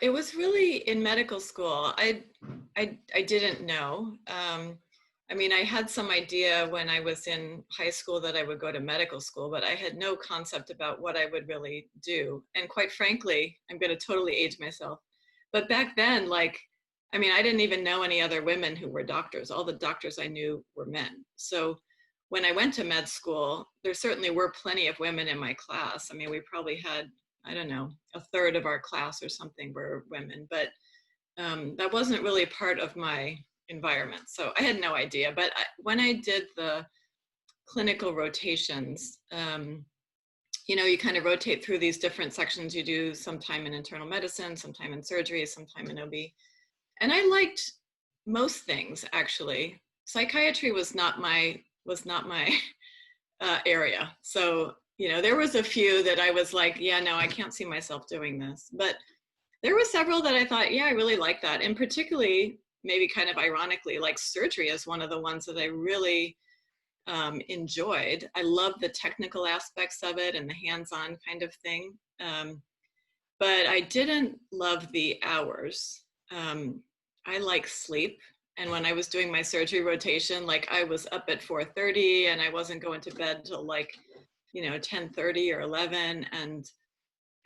it was really in medical school. I didn't know. I mean, I had some idea when I was in high school that I would go to medical school, but I had no concept about what I would really do. And quite frankly, I'm going to totally age myself. But back then, like, I mean, I didn't even know any other women who were doctors. All the doctors I knew were men. So when I went to med school, there certainly were plenty of women in my class. I mean, we probably had, I don't know, a third of our class or something were women, but that wasn't really part of my environment. So I had no idea. But when I did the clinical rotations, you know, you kind of rotate through these different sections. You do some time in internal medicine, some time in surgery, some time in OB. And I liked most things, actually. Psychiatry was not my area. So, you know, there was a few that I was like, yeah, no, I can't see myself doing this. But there were several that I thought, yeah, I really like that. And particularly, maybe kind of ironically, like surgery is one of the ones that I really enjoyed. I love the technical aspects of it and the hands-on kind of thing. But I didn't love the hours. I like sleep. And when I was doing my surgery rotation, like I was up at 4:30 and I wasn't going to bed till like, you know, 10:30 or 11. And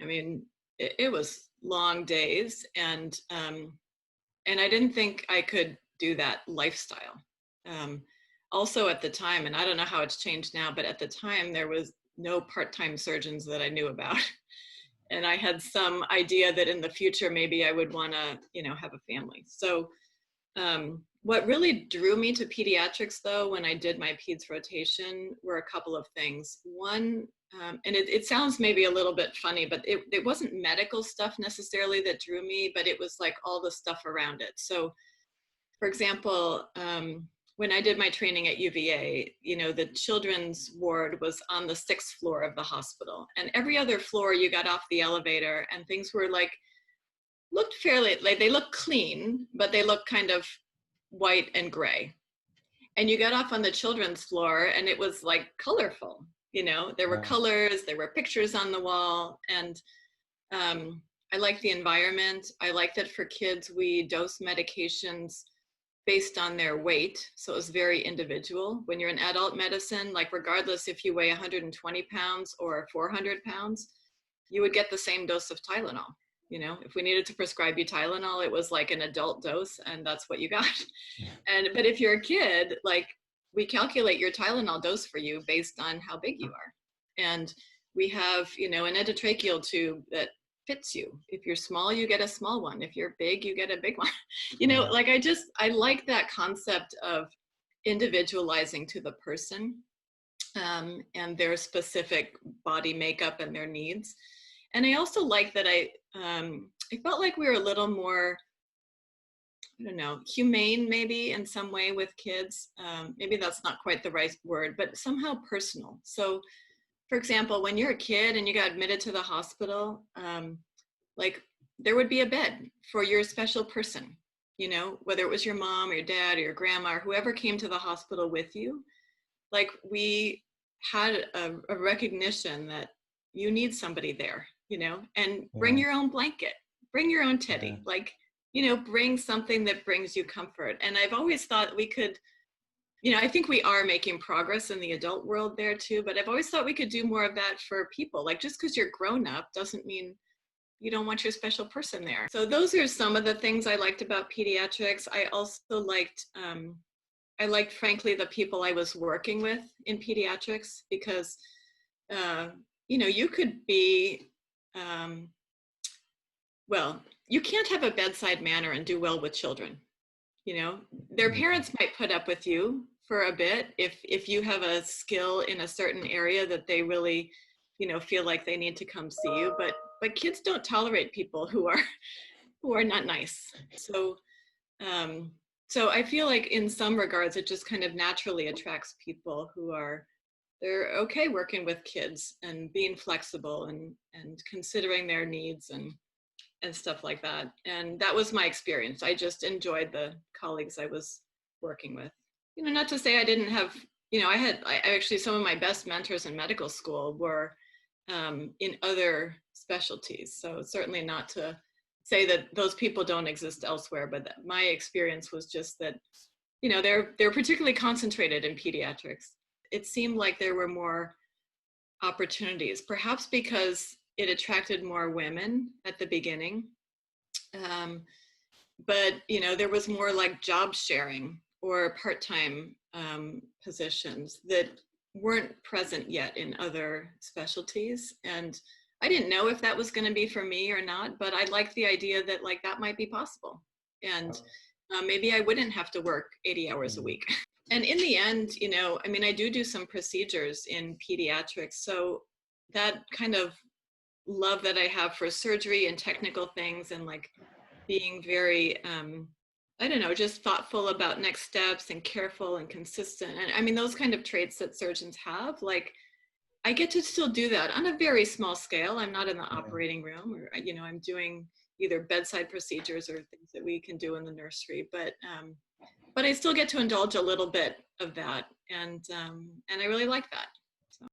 I mean, it was long days. And I didn't think I could do that lifestyle. Also at the time, and I don't know how it's changed now, but at the time there was no part-time surgeons that I knew about. And I had some idea that in the future, maybe I would want to, you know, have a family. So what really drew me to pediatrics, though, when I did my peds rotation, were a couple of things. One, and it sounds maybe a little bit funny, but it wasn't medical stuff necessarily that drew me, but it was like all the stuff around it. So, for example, when I did my training at UVA, you know, the children's ward was on the 6th floor of the hospital. And every other floor you got off the elevator and things were like, looked fairly, like they looked clean, but they looked kind of white and gray. And you got off on the children's floor and it was like colorful, you know, there were colors, there were pictures on the wall. And I liked the environment. I liked that for kids, we dose medications based on their weight. So it was very individual. When you're in adult medicine, like regardless if you weigh 120 pounds or 400 pounds, you would get the same dose of Tylenol. You know, if we needed to prescribe you Tylenol, it was like an adult dose and that's what you got. But if you're a kid, like we calculate your Tylenol dose for you based on how big you are. And we have, you know, an endotracheal tube that fits you. If you're small, you get a small one. If you're big, you get a big one. You know, like I like that concept of individualizing to the person and their specific body makeup and their needs. And I also like that I felt like we were a little more, I don't know, humane maybe in some way with kids. Maybe that's not quite the right word, but somehow personal. So for example, when you're a kid and you got admitted to the hospital, like there would be a bed for your special person, you know, whether it was your mom or your dad or your grandma or whoever came to the hospital with you. Like we had a recognition that you need somebody there, you know, and bring your own blanket, bring your own teddy, like, you know, bring something that brings you comfort. And I've always thought we could, you know, I think we are making progress in the adult world there too, but I've always thought we could do more of that for people. Like just because you're grown up doesn't mean you don't want your special person there. So those are some of the things I liked about pediatrics. I also liked, frankly, the people I was working with in pediatrics because, you know, you could be, well, you can't have a bedside manner and do well with children. You know, their parents might put up with you for a bit if you have a skill in a certain area that they really, you know, feel like they need to come see you. But kids don't tolerate people who are not nice. So so I feel like in some regards it just kind of naturally attracts people who they're okay working with kids and being flexible and considering their needs and stuff like that. And that was my experience. I just enjoyed the colleagues I was working with. You know, not to say I didn't have, you know, I actually, some of my best mentors in medical school were in other specialties. So certainly not to say that those people don't exist elsewhere, but that my experience was just that, you know, they're particularly concentrated in pediatrics. It seemed like there were more opportunities, perhaps because it attracted more women at the beginning. But, you know, there was more like job sharing or part-time positions that weren't present yet in other specialties. And I didn't know if that was going to be for me or not, but I liked the idea that like that might be possible. And maybe I wouldn't have to work 80 hours a week. And in the end, you know, I mean, I do some procedures in pediatrics. So that kind of love that I have for surgery and technical things and like being very, I don't know, just thoughtful about next steps and careful and consistent. And I mean, those kind of traits that surgeons have, like, I get to still do that on a very small scale. I'm not in the operating room, or, you know, I'm doing either bedside procedures or things that we can do in the nursery. But I still get to indulge a little bit of that. And I really like that. So.